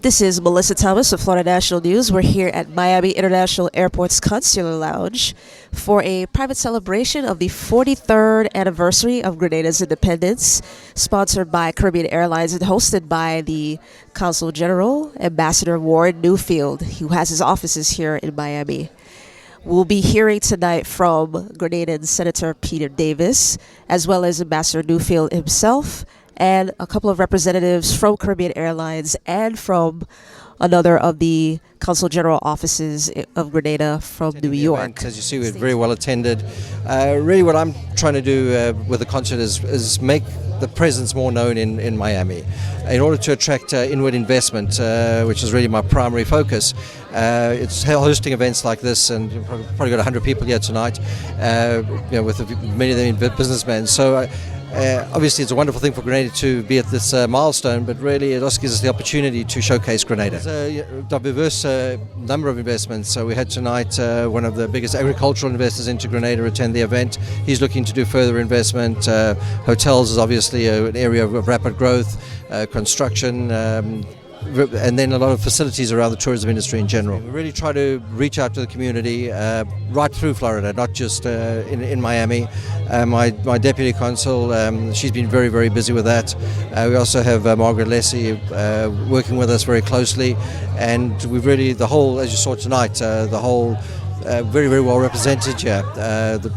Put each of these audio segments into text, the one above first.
This is Melissa Thomas of Florida National News. We're here at Miami International Airport's Consular Lounge for a private celebration of the 43rd anniversary of Grenada's independence, sponsored by Caribbean Airlines and hosted by the Consul General, Ambassador Warren Newfield, who has his offices here in Miami. We'll be hearing tonight from Grenadian Senator Peter Davis, as well as Ambassador Newfield himself, and a couple of representatives from Caribbean Airlines and from another of the Consul General offices of Grenada from New York. Event, as you see, we're very well attended. Really what I'm trying to do with the concert is make the presence more known in Miami. In order to attract inward investment, which is really my primary focus, it's hosting events like this, and you've probably got 100 people here tonight, with many of them businessmen. So obviously it's a wonderful thing for Grenada to be at this milestone, but really it also gives us the opportunity to showcase Grenada. There's a diverse number of investments. So we had tonight one of the biggest agricultural investors into Grenada attend the event. He's looking to do further investment. Hotels is obviously an area of rapid growth, construction, and then a lot of facilities around the tourism industry in general. We really try to reach out to the community right through Florida, not just in Miami. My deputy consul, she's been very, very busy with that. We also have Margaret Leslie working with us very closely, and we've really, the whole, as you saw tonight, the whole very, very well represented here.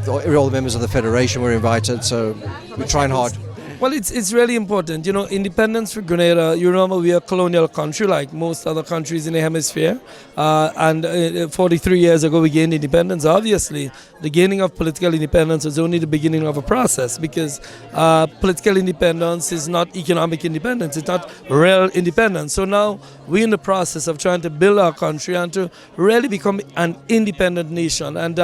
All the members of the Federation were invited, so we're trying hard. Well, it's really important. Independence for Grenada, you remember we are a colonial country like most other countries in the hemisphere. And 43 years ago we gained independence. Obviously, the gaining of political independence was only the beginning of a process, because political independence is not economic independence. It's not real independence. So now we're in the process of trying to build our country and to really become an independent nation. And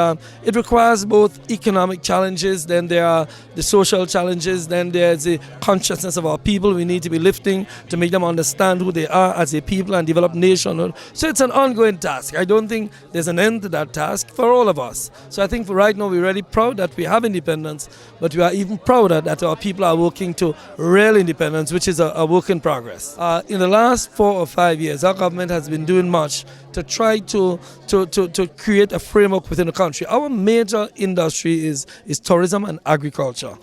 it requires both economic challenges, then there are the social challenges, then there's the consciousness of our people we need to be lifting to make them understand who they are as a people and develop nationhood. So it's an ongoing task. I don't think there's an end to that task for all of us. So I think for right now we're really proud that we have independence, but we are even prouder that our people are working to real independence, which is a work in progress. In the last 4 or 5 years, our government has been doing much to try to create a framework within the country. Our major industry is tourism and agriculture.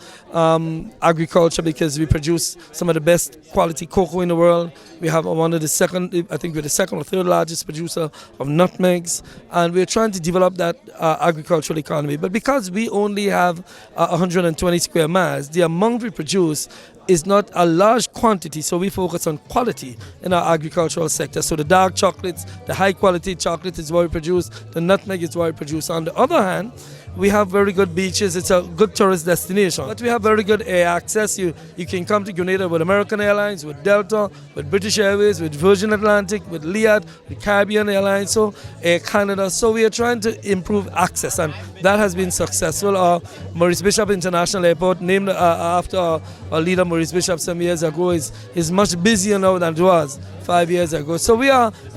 Agriculture, because we produce some of the best quality cocoa in the world. We have one of the second, I think we're the second or third largest producer of nutmegs, and we're trying to develop that agricultural economy. But because we only have 120 square miles, the amount we produce is not a large quantity, so we focus on quality in our agricultural sector. So the dark chocolates, the high quality chocolate is what we produce, the nutmeg is what we produce. On the other hand, we have very good beaches, it's a good tourist destination. But we have very good air access. You can come to Grenada with American Airlines, with Delta, with British Airways, with Virgin Atlantic, with Liat, with Caribbean Airlines, so Air Canada. So we are trying to improve access, and that has been successful. Maurice Bishop International Airport, named after our leader Maurice Bishop some years ago, is much busier now than it was 5 years ago. So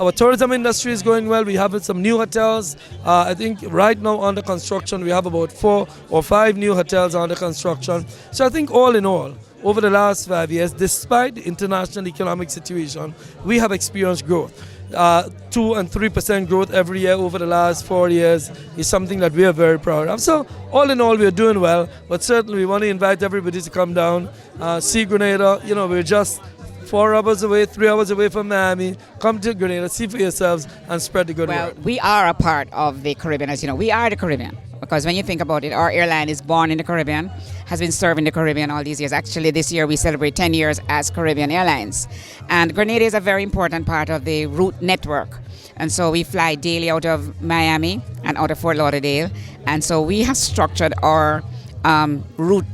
our tourism industry is going well. We have some new hotels. I think right now under construction we have about 4 or 5 new hotels under construction. So I think all in all, over the last 5 years, despite the international economic situation, we have experienced growth. 2 and 3% growth every year over the last 4 years is something that we are very proud of. So all in all, we are doing well, but certainly we want to invite everybody to come down, see Grenada. We're just 4 hours away, 3 hours away from Miami. Come to Grenada, see for yourselves, and spread the good word. Well, we are a part of the Caribbean, as you know. We are the Caribbean. Because when you think about it, our airline is born in the Caribbean, has been serving the Caribbean all these years. Actually, this year we celebrate 10 years as Caribbean Airlines. And Grenada is a very important part of the route network. And so we fly daily out of Miami and out of Fort Lauderdale. And so we have structured our route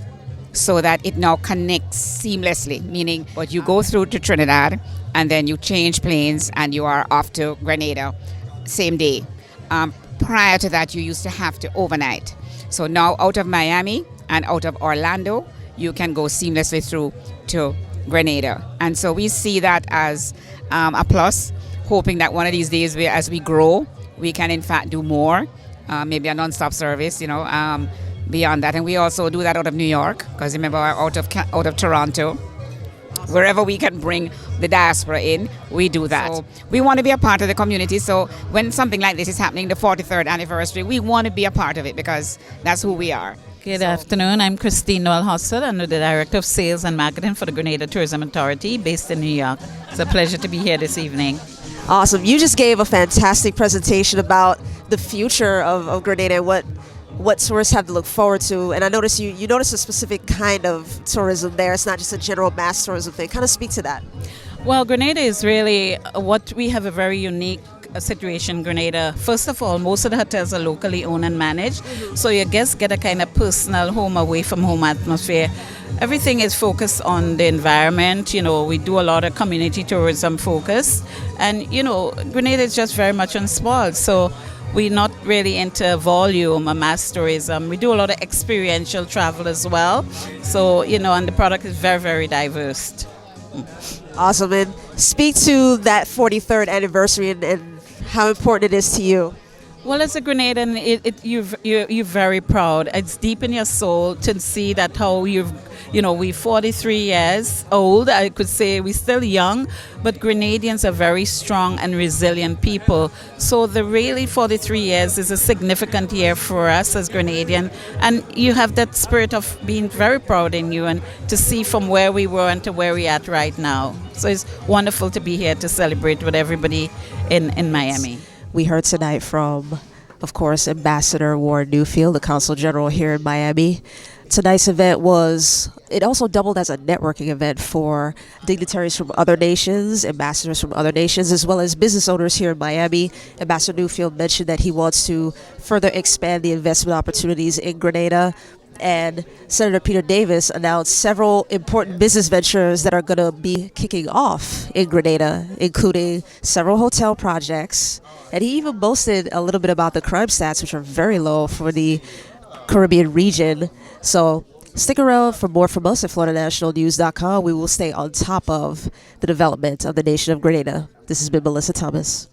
so that it now connects seamlessly, meaning what you go through to Trinidad and then you change planes and you are off to Grenada same day. Prior to that, you used to have to overnight. So now out of Miami and out of Orlando, you can go seamlessly through to Grenada. And so we see that as a plus, hoping that one of these days, as we grow, we can in fact do more, maybe a non-stop service, beyond that. And we also do that out of New York, because remember, out of Toronto. wherever we can bring the diaspora in, we do that. So we want to be a part of the community. So when something like this is happening, the 43rd anniversary, we want to be a part of it because that's who we are. Good afternoon. I'm Christine Noel Hossel. I'm the Director of Sales and Marketing for the Grenada Tourism Authority based in New York. It's a pleasure to be here this evening. Awesome. You just gave a fantastic presentation about the future of Grenada and what tourists have to look forward to. And I noticed you noticed a specific kind of tourism there. It's not just a general mass tourism thing. Kind of speak to that. Well, Grenada is really what we have a very unique situation in Grenada. First of all, most of the hotels are locally owned and managed, so your guests get a kind of personal home away from home atmosphere. Everything is focused on the environment. We do a lot of community tourism focus, and Grenada is just very much on small, so we're not really into volume or mass tourism. We do a lot of experiential travel as well, so and the product is very, very diverse. Awesome. And speak to that 43rd anniversary and how important it is to you. Well, as a Grenadian, you're very proud. It's deep in your soul to see that how we're 43 years old. I could say we're still young, but Grenadians are very strong and resilient people. So the really 43 years is a significant year for us as Grenadian, and you have that spirit of being very proud in you and to see from where we were and to where we're at right now. So it's wonderful to be here to celebrate with everybody in Miami. We heard tonight from, of course, Ambassador Warren Newfield, the Consul General here in Miami. Tonight's event it also doubled as a networking event for dignitaries from other nations, ambassadors from other nations, as well as business owners here in Miami. Ambassador Newfield mentioned that he wants to further expand the investment opportunities in Grenada. And Senator Peter Davis announced several important business ventures that are going to be kicking off in Grenada, including several hotel projects. And he even boasted a little bit about the crime stats, which are very low for the Caribbean region. So stick around for more from us at FloridaNationalNews.com. We will stay on top of the development of the nation of Grenada. This has been Melissa Thomas.